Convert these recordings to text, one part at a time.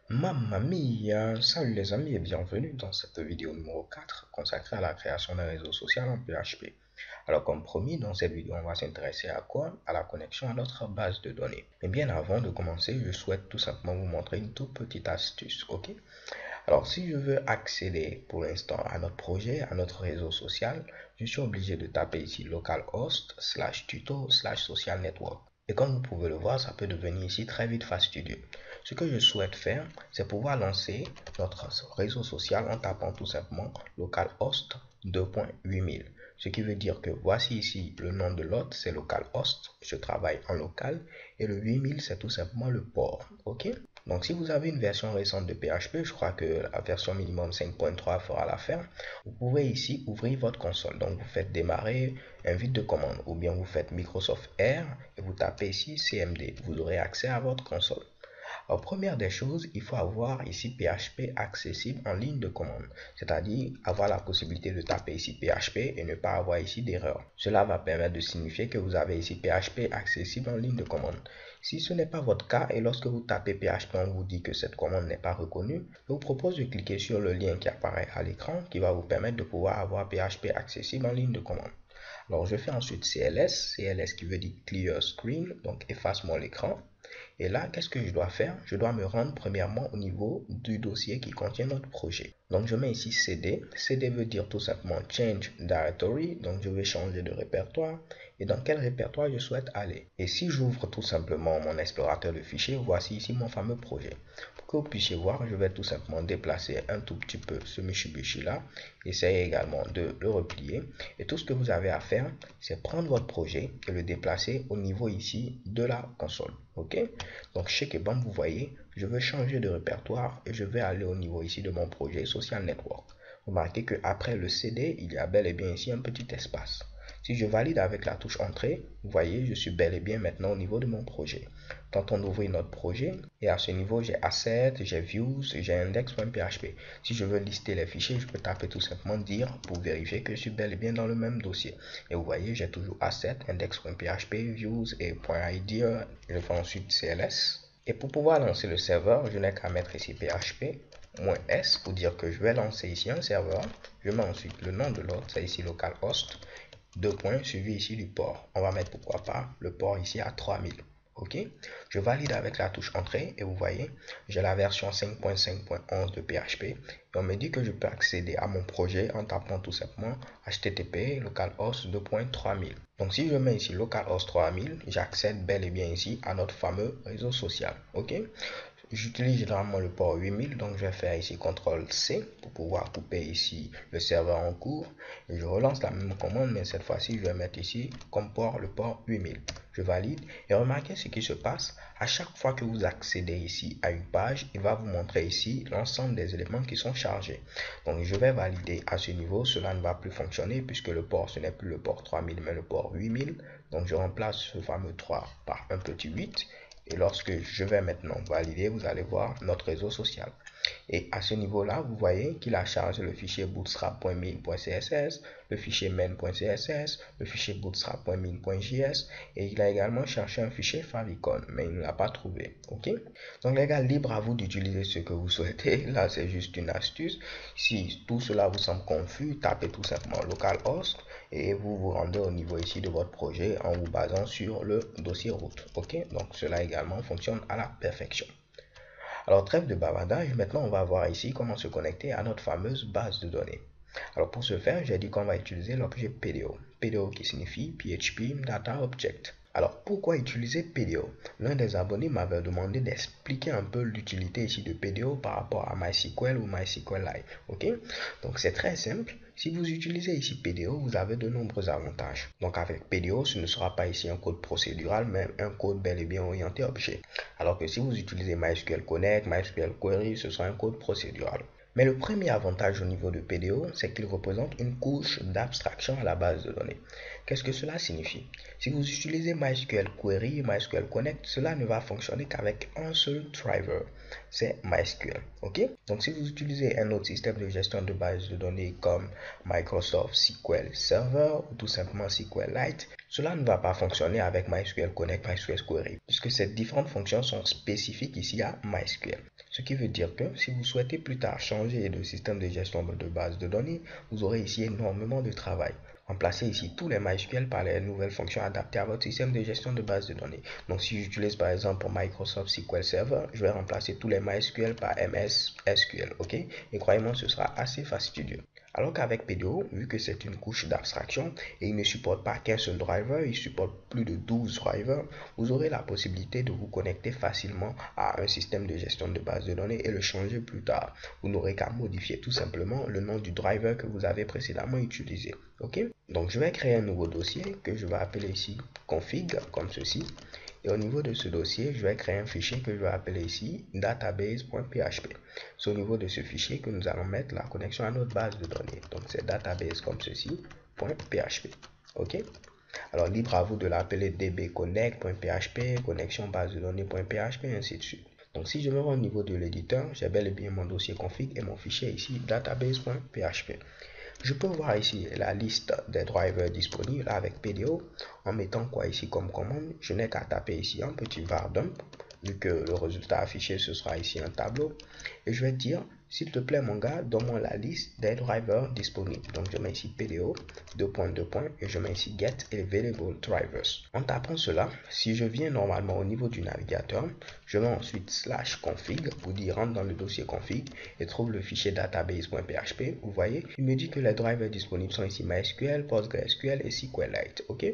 Mamma mia! Salut les amis et bienvenue dans cette vidéo numéro 4 consacrée à la création d'un réseau social en PHP. Alors comme promis, dans cette vidéo, on va s'intéresser à quoi? À la connexion à notre base de données. Mais bien avant de commencer, je souhaite tout simplement vous montrer une toute petite astuce, ok? Alors si je veux accéder pour l'instant à notre projet, à notre réseau social, je suis obligé de taper ici localhost/tuto/social network. Et comme vous pouvez le voir, ça peut devenir ici très vite fastidieux. Ce que je souhaite faire, c'est pouvoir lancer notre réseau social en tapant tout simplement localhost 2.8000. Ce qui veut dire que voici ici le nom de l'hôte, c'est localhost, je travaille en local, et le 8000 c'est tout simplement le port, ok? Donc si vous avez une version récente de PHP, je crois que la version minimum 5.3 fera l'affaire, vous pouvez ici ouvrir votre console. Donc vous faites démarrer un vide de commande ou bien vous faites Microsoft R et vous tapez ici CMD. Vous aurez accès à votre console. Alors, première des choses, il faut avoir ici PHP accessible en ligne de commande, c'est-à-dire avoir la possibilité de taper ici PHP et ne pas avoir ici d'erreur. Cela va permettre de signifier que vous avez ici PHP accessible en ligne de commande. Si ce n'est pas votre cas et lorsque vous tapez PHP, on vous dit que cette commande n'est pas reconnue, je vous propose de cliquer sur le lien qui apparaît à l'écran qui va vous permettre de pouvoir avoir PHP accessible en ligne de commande. Alors, je fais ensuite CLS qui veut dire Clear Screen, donc efface-moi l'écran. Et là, qu'est-ce que je dois faire? Je dois me rendre premièrement au niveau du dossier qui contient notre projet. Donc, je mets ici CD. CD veut dire tout simplement Change Directory. Donc, je vais changer de répertoire. Et dans quel répertoire je souhaite aller? Et si j'ouvre tout simplement mon explorateur de fichiers, voici ici mon fameux projet. Pour que vous puissiez voir, je vais tout simplement déplacer un tout petit peu ce Mitsubishi là. Essayez également de le replier. Et tout ce que vous avez à faire, c'est prendre votre projet et le déplacer au niveau ici de la console. Ok? Donc chez Kebam, vous voyez, je veux changer de répertoire et je vais aller au niveau ici de mon projet Social Network. Remarquez qu'après le CD, il y a bel et bien ici un petit espace. Si je valide avec la touche entrée, vous voyez, je suis bel et bien maintenant au niveau de mon projet. Tentons d'ouvrir notre projet et à ce niveau, j'ai Assets, j'ai Views, j'ai Index.php. Si je veux lister les fichiers, je peux taper tout simplement dire pour vérifier que je suis bel et bien dans le même dossier. Et vous voyez, j'ai toujours Assets, Index.php, Views et .idea. Je fais ensuite CLS. Et pour pouvoir lancer le serveur, je n'ai qu'à mettre ici php-s pour dire que je vais lancer ici un serveur. Je mets ensuite le nom de l'autre, c'est ici localhost. Deux points suivi ici du port. On va mettre pourquoi pas le port ici à 3000. Ok, je valide avec la touche entrée et vous voyez, j'ai la version 5.5.11 de PHP et on me dit que je peux accéder à mon projet en tapant tout simplement http localhost 2.3000. Donc si je mets ici localhost 3000, j'accède bel et bien ici à notre fameux réseau social. Ok, j'utilise généralement le port 8000, donc je vais faire ici CTRL-C pour pouvoir couper ici le serveur en cours. Et je relance la même commande, mais cette fois-ci, je vais mettre ici comme port le port 8000. Je valide et remarquez ce qui se passe. À chaque fois que vous accédez ici à une page, il va vous montrer ici l'ensemble des éléments qui sont chargés. Donc je vais valider à ce niveau, cela ne va plus fonctionner puisque le port, ce n'est plus le port 3000 mais le port 8000. Donc je remplace ce fameux 3 par un petit 8. Et lorsque je vais maintenant valider, vous allez voir notre réseau social. Et à ce niveau-là, vous voyez qu'il a chargé le fichier bootstrap.min.css, le fichier main.css, le fichier bootstrap.min.js et il a également cherché un fichier favicon, mais il ne l'a pas trouvé. Ok? Donc les gars, libre à vous d'utiliser ce que vous souhaitez. Là, c'est juste une astuce. Si tout cela vous semble confus, tapez tout simplement localhost et vous vous rendez au niveau ici de votre projet en vous basant sur le dossier root. Ok? Donc cela également fonctionne à la perfection. Alors, trêve de bavardage, maintenant on va voir ici comment se connecter à notre fameuse base de données. Alors, pour ce faire, j'ai dit qu'on va utiliser l'objet PDO. PDO qui signifie PHP Data Object. Alors, pourquoi utiliser PDO? L'un des abonnés m'avait demandé d'expliquer un peu l'utilité ici de PDO par rapport à MySQL ou MySQLite. Ok? Donc, c'est très simple. Si vous utilisez ici PDO, vous avez de nombreux avantages. Donc, avec PDO, ce ne sera pas ici un code procédural, mais un code bel et bien orienté objet. Alors que si vous utilisez MySQL Connect, MySQL Query, ce sera un code procédural. Mais le premier avantage au niveau de PDO, c'est qu'il représente une couche d'abstraction à la base de données. Qu'est-ce que cela signifie? Si vous utilisez MySQL Query et MySQL Connect, cela ne va fonctionner qu'avec un seul driver, c'est MySQL. Ok? Donc si vous utilisez un autre système de gestion de base de données comme Microsoft SQL Server ou tout simplement SQLite, cela ne va pas fonctionner avec MySQL Connect, MySQL Query, puisque ces différentes fonctions sont spécifiques ici à MySQL. Ce qui veut dire que si vous souhaitez plus tard changer de système de gestion de base de données, vous aurez ici énormément de travail. Remplacez ici tous les MySQL par les nouvelles fonctions adaptées à votre système de gestion de base de données. Donc si j'utilise par exemple pour Microsoft SQL Server, je vais remplacer tous les MySQL par MS SQL, ok? Et croyez-moi, ce sera assez fastidieux. Alors qu'avec PDO, vu que c'est une couche d'abstraction et il ne supporte pas qu'un seul driver, il supporte plus de 12 drivers, vous aurez la possibilité de vous connecter facilement à un système de gestion de base de données et le changer plus tard. Vous n'aurez qu'à modifier tout simplement le nom du driver que vous avez précédemment utilisé. Ok? Donc je vais créer un nouveau dossier que je vais appeler ici config comme ceci. Et au niveau de ce dossier, je vais créer un fichier que je vais appeler ici database.php. C'est au niveau de ce fichier que nous allons mettre la connexion à notre base de données. Donc c'est database comme ceci, .php. Ok? Alors libre à vous de l'appeler dbconnect.php, connexion base de données.php, et ainsi de suite. Donc si je me rends au niveau de l'éditeur, j'ai bel et bien mon dossier config et mon fichier ici database.php. Je peux voir ici la liste des drivers disponibles avec PDO en mettant quoi ici comme commande. Je n'ai qu'à taper ici un petit var dump, vu que le résultat affiché ce sera ici un tableau. Et je vais dire, s'il te plaît mon gars, donne-moi la liste des drivers disponibles. Donc je mets ici PDO, et je mets ici get available drivers. En tapant cela, si je viens normalement au niveau du navigateur, je mets ensuite /config pour dire rentre dans le dossier config et trouve le fichier database.php. Vous voyez, il me dit que les drivers disponibles sont ici MySQL, PostgreSQL et SQLite. Ok?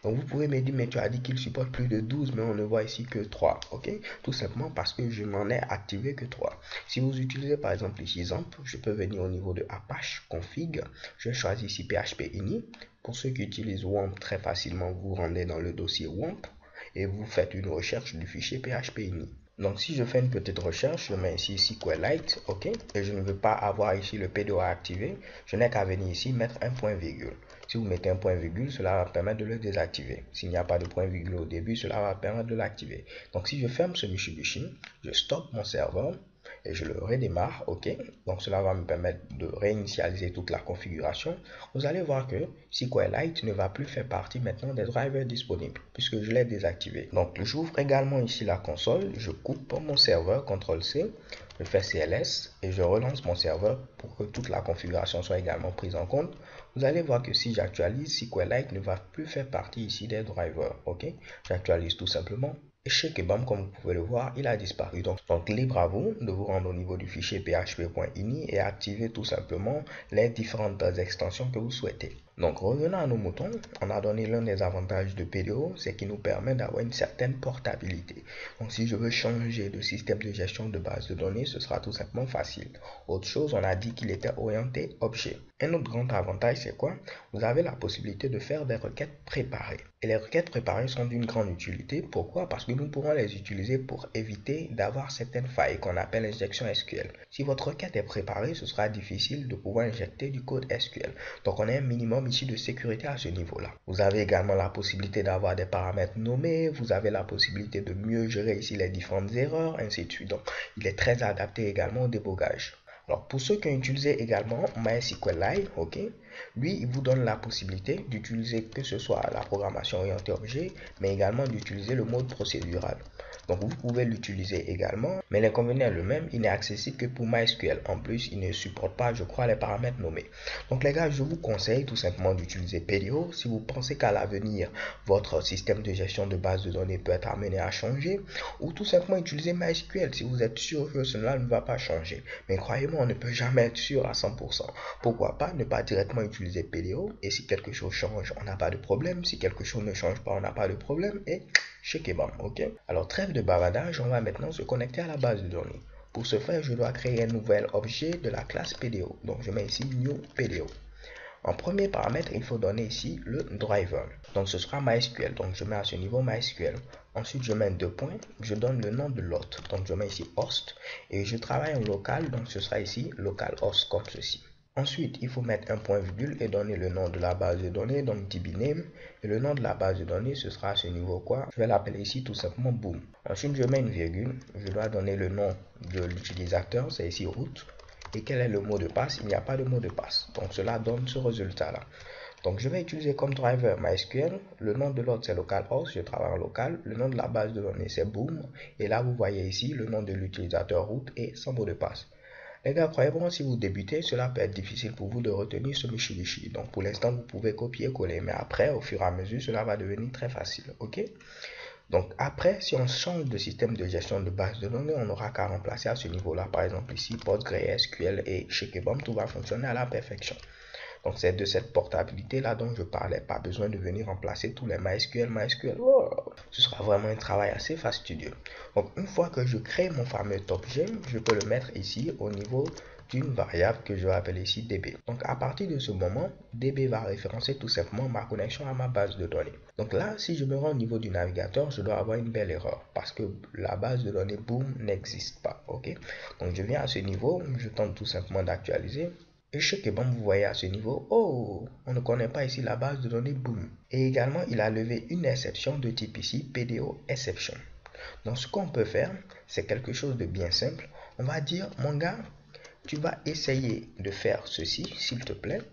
Donc vous pouvez me dire, mais tu as dit qu'il supporte plus de 12, mais on ne voit ici que 3. Ok? Tout simplement parce que je n'en ai activé que 3. Si vous utilisez par exemple ici XAMPP, je peux venir au niveau de Apache config. Je choisis ici PHP ini. Pour ceux qui utilisent WAMP, très facilement, vous rendez dans le dossier WAMP et vous faites une recherche du fichier PHP ini. Donc si je fais une petite recherche, je mets ici SQLite, ok, et je ne veux pas avoir ici le PDO activé, je n'ai qu'à venir ici mettre un point virgule. Si vous mettez un point virgule, cela va permettre de le désactiver. S'il n'y a pas de point virgule au début, cela va permettre de l'activer. Donc si je ferme ce Mitsubishi, je stoppe mon serveur et je le redémarre, ok. Donc cela va me permettre de réinitialiser toute la configuration. Vous allez voir que SQLite ne va plus faire partie maintenant des drivers disponibles puisque je l'ai désactivé. Donc j'ouvre également ici la console, je coupe mon serveur, CTRL-C, je fais CLS et je relance mon serveur pour que toute la configuration soit également prise en compte. Vous allez voir que si j'actualise, SQLite ne va plus faire partie ici des drivers, ok. J'actualise tout simplement. Et chez Kebam, comme vous pouvez le voir, il a disparu. Donc libre à vous de vous rendre au niveau du fichier php.ini et activer tout simplement les différentes extensions que vous souhaitez. Donc revenons à nos moutons. On a donné l'un des avantages de PDO, c'est qu'il nous permet d'avoir une certaine portabilité. Donc si je veux changer de système de gestion de base de données, ce sera tout simplement facile. Autre chose, on a dit qu'il était orienté objet. Un autre grand avantage, c'est quoi? Vous avez la possibilité de faire des requêtes préparées. Et les requêtes préparées sont d'une grande utilité. Pourquoi? Parce que nous pourrons les utiliser pour éviter d'avoir certaines failles qu'on appelle injection SQL. Si votre requête est préparée, ce sera difficile de pouvoir injecter du code SQL. Donc on a un minimum ici de sécurité à ce niveau-là. Vous avez également la possibilité d'avoir des paramètres nommés. Vous avez la possibilité de mieux gérer ici les différentes erreurs, ainsi de suite. Donc il est très adapté également au débogage. Alors, pour ceux qui ont utilisé également MySQLite, ok, lui, il vous donne la possibilité d'utiliser que ce soit la programmation orientée objet, mais également d'utiliser le mode procédural. Donc, vous pouvez l'utiliser également, mais l'inconvénient est le même, il n'est accessible que pour MySQL. En plus, il ne supporte pas, je crois, les paramètres nommés. Donc, les gars, je vous conseille tout simplement d'utiliser PDO. Si vous pensez qu'à l'avenir, votre système de gestion de base de données peut être amené à changer, ou tout simplement utiliser MySQL si vous êtes sûr que cela ne va pas changer. Mais croyez-moi, on ne peut jamais être sûr à 100%. Pourquoi pas ne pas directement utiliser PDO, et si quelque chose change, on n'a pas de problème. Si quelque chose ne change pas, on n'a pas de problème, et chez Kebam, ok? Alors, trêve de bavardage, on va maintenant se connecter à la base de données. Pour ce faire, je dois créer un nouvel objet de la classe PDO. Donc, je mets ici New PDO. En premier paramètre, il faut donner ici le driver. Donc ce sera MySQL. Donc je mets à ce niveau MySQL. Ensuite, je mets deux points. Je donne le nom de l'hôte. Donc je mets ici host. Et je travaille en local. Donc ce sera ici localhost comme ceci. Ensuite, il faut mettre un point virgule et donner le nom de la base de données, donc dbname. Et le nom de la base de données, ce sera à ce niveau quoi? Je vais l'appeler ici tout simplement boom. Ensuite, je mets une virgule. Je dois donner le nom de l'utilisateur, c'est ici root. Et quel est le mot de passe? Il n'y a pas de mot de passe. Donc cela donne ce résultat-là. Donc je vais utiliser comme driver MySQL. Le nom de l'autre c'est localhost, je travaille en local. Le nom de la base de données c'est boom. Et là vous voyez ici le nom de l'utilisateur root et sans mot de passe. Les gars, croyez-moi, si vous débutez, cela peut être difficile pour vous de retenir ce Mitsubishi. Donc pour l'instant, vous pouvez copier-coller. Mais après, au fur et à mesure, cela va devenir très facile. Ok? Donc après, si on change de système de gestion de base de données, on n'aura qu'à remplacer à ce niveau-là. Par exemple ici, PostgreSQL et Shakebomb, tout va fonctionner à la perfection. Donc c'est de cette portabilité-là dont je parlais. Pas besoin de venir remplacer tous les MySQL. Oh, ce sera vraiment un travail assez fastidieux. Donc une fois que je crée mon fameux TopGem, je peux le mettre ici au niveau d'une variable que je vais appeler ici DB. Donc à partir de ce moment, DB va référencer tout simplement ma connexion à ma base de données. Donc là, si je me rends au niveau du navigateur, je dois avoir une belle erreur parce que la base de données boom n'existe pas. Ok? Donc je viens à ce niveau, je tente tout simplement d'actualiser. Et chez bon, vous voyez à ce niveau, oh, on ne connaît pas ici la base de données boom. Et également, il a levé une exception de type ici, PDO exception. Donc ce qu'on peut faire, c'est quelque chose de bien simple. On va dire, mon gars, tu vas essayer de faire ceci, s'il te plaît.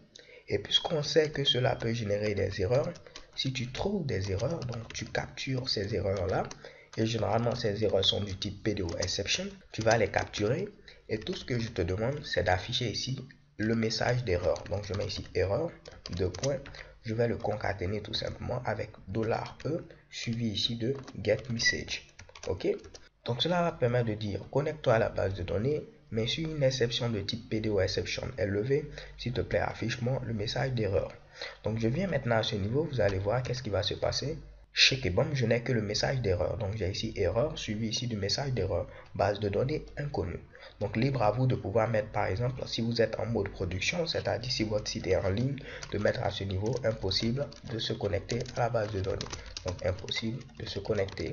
Et puisqu'on sait que cela peut générer des erreurs, si tu trouves des erreurs, donc tu captures ces erreurs-là. Et généralement, ces erreurs sont du type PDO exception. Tu vas les capturer. Et tout ce que je te demande, c'est d'afficher ici le message d'erreur. Donc je mets ici erreur, deux points. Je vais le concaténer tout simplement avec $E suivi ici de getMessage. Ok? Donc cela va permettre de dire connecte-toi à la base de données, mais si une exception de type PDO exception est levée, s'il te plaît affiche-moi le message d'erreur. Donc je viens maintenant à ce niveau, vous allez voir qu'est-ce qui va se passer. Chez Kebom, je n'ai que le message d'erreur. Donc j'ai ici erreur suivi ici du message d'erreur. Base de données inconnue. Donc libre à vous de pouvoir mettre par exemple si vous êtes en mode production, c'est-à-dire si votre site est en ligne, de mettre à ce niveau impossible de se connecter à la base de données. Donc impossible de se connecter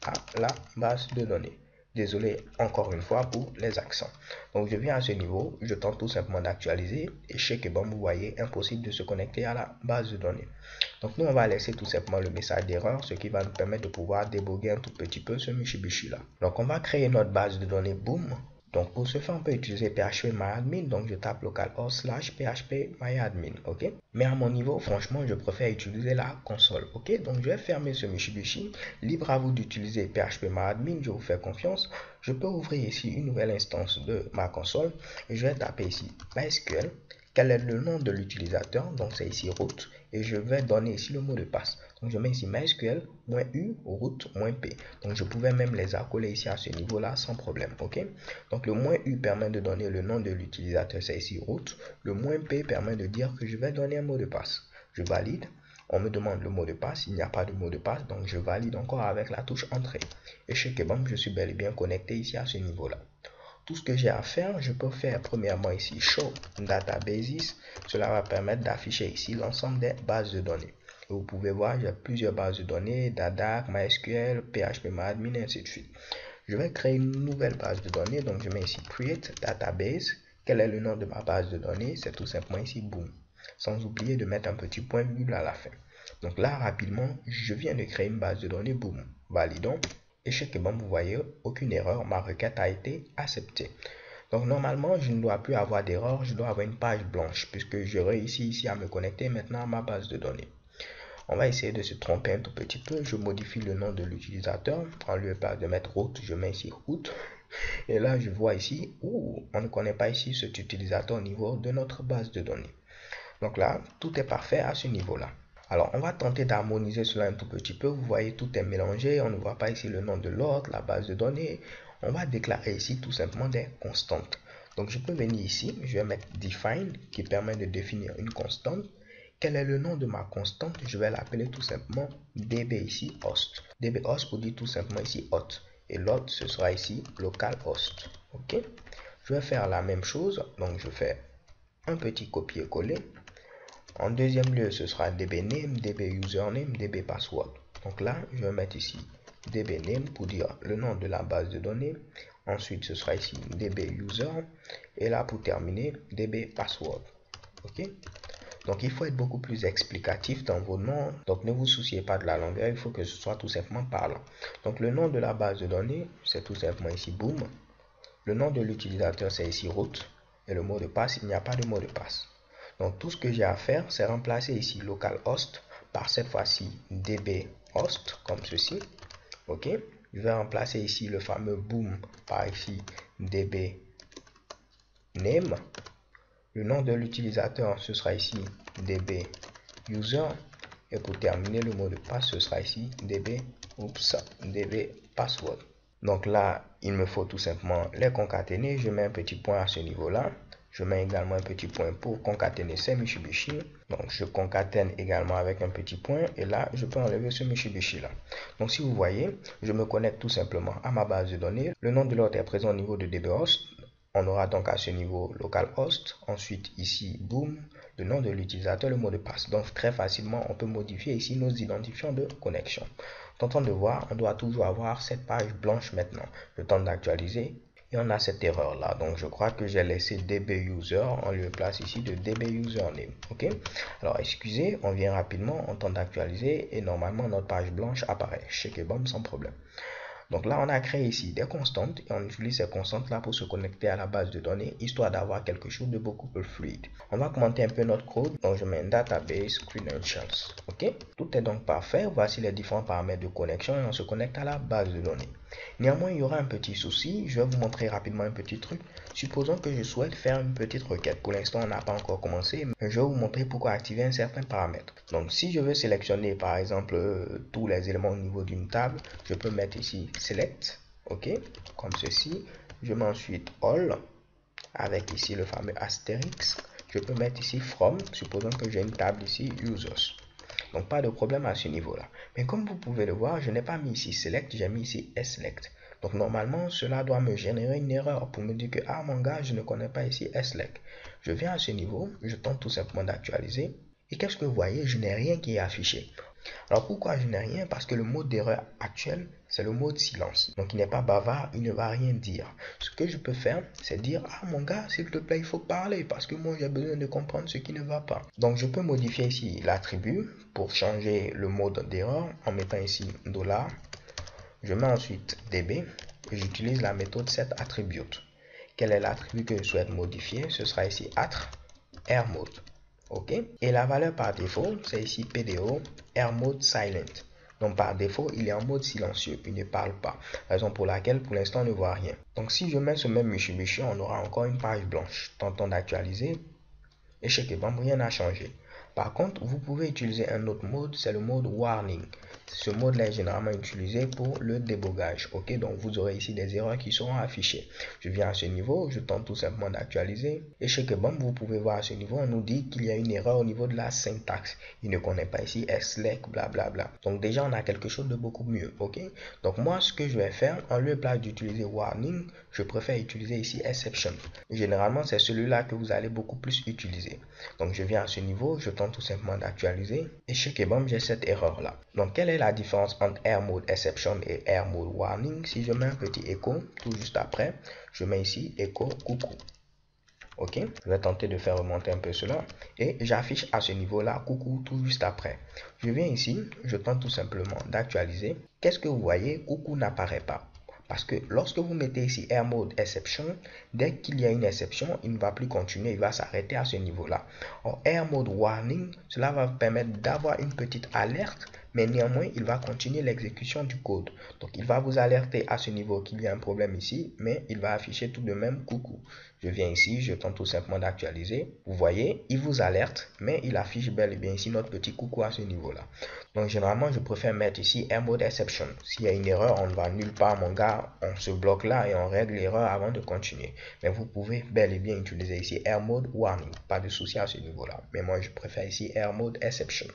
à la base de données. Désolé encore une fois pour les accents. Donc je viens à ce niveau, je tente tout simplement d'actualiser et chez Kebom, vous voyez, impossible de se connecter à la base de données. Donc nous on va laisser tout simplement le message d'erreur, ce qui va nous permettre de pouvoir déboguer un tout petit peu ce Mitsubishi là. Donc on va créer notre base de données boom. Donc pour ce faire, on peut utiliser phpMyAdmin. Donc je tape localhost / phpMyAdmin. Ok. Mais à mon niveau, franchement, je préfère utiliser la console. Ok. Donc je vais fermer ce Mitsubishi. Libre à vous d'utiliser phpMyAdmin. Je vous fais confiance. Je peux ouvrir ici une nouvelle instance de ma console et je vais taper ici MySQL. Quel est le nom de l'utilisateur? Donc c'est ici root et je vais donner ici le mot de passe. Donc je mets ici MySQL-U root-P. Donc je pouvais même les accoler ici à ce niveau là sans problème. Ok. Donc le "-U" permet de donner le nom de l'utilisateur, c'est ici root. Le "-P" permet de dire que je vais donner un mot de passe. Je valide. On me demande le mot de passe, il n'y a pas de mot de passe, donc je valide encore avec la touche entrée. Et chez Kebom, je suis bel et bien connecté ici à ce niveau là. Tout ce que j'ai à faire, je peux faire premièrement ici show databases. Cela va permettre d'afficher ici l'ensemble des bases de données. Et vous pouvez voir, j'ai plusieurs bases de données, Dadac, MySQL, phpMyAdmin et ainsi de suite. Je vais créer une nouvelle base de données, donc je mets ici create database. Quel est le nom de ma base de données? C'est tout simplement ici boom. Sans oublier de mettre un petit point virgule à la fin. Donc là, rapidement, je viens de créer une base de données boom. Validons. Et chez Kebom, vous voyez, aucune erreur, ma requête a été acceptée. Donc normalement, je ne dois plus avoir d'erreur, je dois avoir une page blanche puisque je réussis ici à me connecter maintenant à ma base de données. On va essayer de se tromper un tout petit peu. Je modifie le nom de l'utilisateur. En lieu de mettre root, je mets ici root. Et là, je vois ici, on ne connaît pas ici cet utilisateur au niveau de notre base de données. Donc là, tout est parfait à ce niveau-là. Alors, on va tenter d'harmoniser cela un tout petit peu. Vous voyez, tout est mélangé. On ne voit pas ici le nom de l'autre, la base de données. On va déclarer ici tout simplement des constantes. Donc, je peux venir ici. Je vais mettre define qui permet de définir une constante. Quel est le nom de ma constante? Je vais l'appeler tout simplement db ici host. db host pour dire tout simplement ici hot. Et l'autre, ce sera ici localhost. Ok. Je vais faire la même chose. Donc, je fais un petit copier-coller. En deuxième lieu, ce sera dbName, dbUsername, dbPassword. Donc là, je vais mettre ici dbName pour dire le nom de la base de données. Ensuite, ce sera ici dbUser. Et là, pour terminer, dbPassword. OK? Donc, il faut être beaucoup plus explicatif dans vos noms. Donc, ne vous souciez pas de la longueur. Il faut que ce soit tout simplement parlant. Donc, le nom de la base de données, c'est tout simplement ici boom. Le nom de l'utilisateur, c'est ici root. Et le mot de passe, il n'y a pas de mot de passe. Donc, tout ce que j'ai à faire, c'est remplacer ici localhost par cette fois-ci dbhost, comme ceci. OK? Je vais remplacer ici le fameux boom par ici dbName. Le nom de l'utilisateur, ce sera ici dbuser. Et pour terminer, le mot de passe, ce sera ici dbPassword. Donc là, il me faut tout simplement les concaténer. Je mets un petit point à ce niveau-là. Je mets également un petit point pour concaténer ces Mitsubishi. Donc je concatène également avec un petit point. Et là, je peux enlever ce Mitsubishi là. Donc si vous voyez, je me connecte tout simplement à ma base de données. Le nom de l'autre est présent au niveau de dbhost. On aura donc à ce niveau localhost. Ensuite ici, boom, le nom de l'utilisateur, le mot de passe. Donc très facilement, on peut modifier ici nos identifiants de connexion. Tentant de voir, on doit toujours avoir cette page blanche maintenant. Le temps d'actualiser. Et on a cette erreur là. Donc je crois que j'ai laissé dbuser en lieu place ici de dbusername. OK? Alors excusez, on vient rapidement, on tente d'actualiser et normalement notre page blanche apparaît. Check et bomb sans problème. Donc là, on a créé ici des constantes et on utilise ces constantes là pour se connecter à la base de données, histoire d'avoir quelque chose de beaucoup plus fluide. On va commenter un peu notre code. Donc je mets un database credentials. OK? Tout est donc parfait. Voici les différents paramètres de connexion et on se connecte à la base de données. Néanmoins, il y aura un petit souci. Je vais vous montrer rapidement un petit truc. Supposons que je souhaite faire une petite requête. Pour l'instant, on n'a pas encore commencé, mais je vais vous montrer pourquoi activer un certain paramètre. Donc, si je veux sélectionner, par exemple, tous les éléments au niveau d'une table, je peux mettre ici select, OK, comme ceci. Je mets ensuite all, avec ici le fameux astérix. Je peux mettre ici from, supposons que j'ai une table ici users. Donc, pas de problème à ce niveau-là. Mais comme vous pouvez le voir, je n'ai pas mis ici select, j'ai mis ici select. Donc, normalement, cela doit me générer une erreur pour me dire que, ah, mon gars, je ne connais pas ici select. Je viens à ce niveau, je tente tout simplement d'actualiser. Et qu'est-ce que vous voyez? Je n'ai rien qui est affiché. Alors pourquoi je n'ai rien? Parce que le mode d'erreur actuel, c'est le mode silence. Donc il n'est pas bavard, il ne va rien dire. Ce que je peux faire, c'est dire, ah mon gars, s'il te plaît, il faut parler parce que moi j'ai besoin de comprendre ce qui ne va pas. Donc je peux modifier ici l'attribut pour changer le mode d'erreur en mettant ici $. Je mets ensuite db et j'utilise la méthode setAttribute. Quel est l'attribut que je souhaite modifier? Ce sera ici AirMode. OK? Et la valeur par défaut, c'est ici PDO AirMode Silent. Donc par défaut, il est en mode silencieux, il ne parle pas. Raison pour laquelle pour l'instant on ne voit rien. Donc si je mets ce même Mitsubishi, on aura encore une page blanche. Tentons d'actualiser. Et chez Kebam, rien n'a changé. Par contre, vous pouvez utiliser un autre mode, c'est le mode warning. Ce mode-là est généralement utilisé pour le débogage. OK, donc vous aurez ici des erreurs qui seront affichées. Je viens à ce niveau, je tente tout simplement d'actualiser. Et chez Kebam, vous pouvez voir à ce niveau, on nous dit qu'il y a une erreur au niveau de la syntaxe. Il ne connaît pas ici slack, blablabla. Donc déjà, on a quelque chose de beaucoup mieux. OK, donc moi, ce que je vais faire, en lieu d'utiliser warning, je préfère utiliser ici exception. Généralement, c'est celui-là que vous allez beaucoup plus utiliser. Donc je viens à ce niveau, je tente tout simplement d'actualiser et chez Kebam j'ai cette erreur là. Donc quelle est la différence entre Air Mode Exception et Air Mode Warning? Si je mets un petit écho tout juste après, je mets ici écho coucou. OK, je vais tenter de faire remonter un peu cela et j'affiche à ce niveau là coucou tout juste après. Je viens ici, je tente tout simplement d'actualiser. Qu'est-ce que vous voyez? Coucou n'apparaît pas. Parce que lorsque vous mettez ici Air Mode Exception, dès qu'il y a une exception, il ne va plus continuer, il va s'arrêter à ce niveau-là. En Air Mode Warning, cela va vous permettre d'avoir une petite alerte, mais néanmoins, il va continuer l'exécution du code. Donc, il va vous alerter à ce niveau qu'il y a un problème ici, mais il va afficher tout de même coucou. Je viens ici, je tente tout simplement d'actualiser. Vous voyez, il vous alerte, mais il affiche bel et bien ici notre petit coucou à ce niveau-là. Donc, généralement, je préfère mettre ici Air Mode Exception. S'il y a une erreur, on ne va nulle part, mon gars. On se bloque là et on règle l'erreur avant de continuer. Mais vous pouvez bel et bien utiliser ici Air Mode Warning. Pas de souci à ce niveau-là. Mais moi, je préfère ici Air Mode Exception.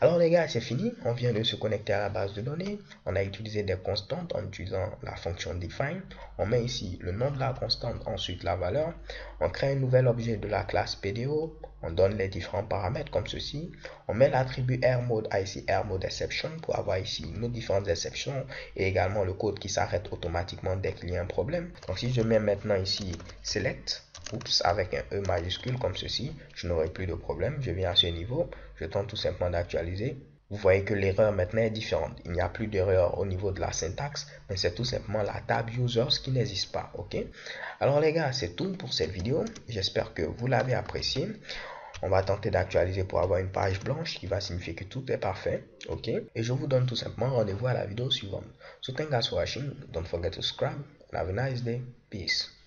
Alors les gars, c'est fini. On vient de se connecter à la base de données. On a utilisé des constantes en utilisant la fonction define. On met ici le nom de la constante, ensuite la valeur. On crée un nouvel objet de la classe PDO. On donne les différents paramètres comme ceci. On met l'attribut AirMode à ici AirMode Exception pour avoir ici nos différentes exceptions et également le code qui s'arrête automatiquement dès qu'il y a un problème. Donc si je mets maintenant ici select, oups, avec un E majuscule comme ceci, je n'aurai plus de problème. Je viens à ce niveau, je tente tout simplement d'actualiser. Vous voyez que l'erreur maintenant est différente. Il n'y a plus d'erreur au niveau de la syntaxe, mais c'est tout simplement la table users qui n'existe pas. Ok. Alors les gars, c'est tout pour cette vidéo. J'espère que vous l'avez apprécié. On va tenter d'actualiser pour avoir une page blanche qui va signifier que tout est parfait. Ok. Et je vous donne tout simplement rendez-vous à la vidéo suivante. So thank you guys for watching. Don't forget to subscribe. Have a nice day. Peace.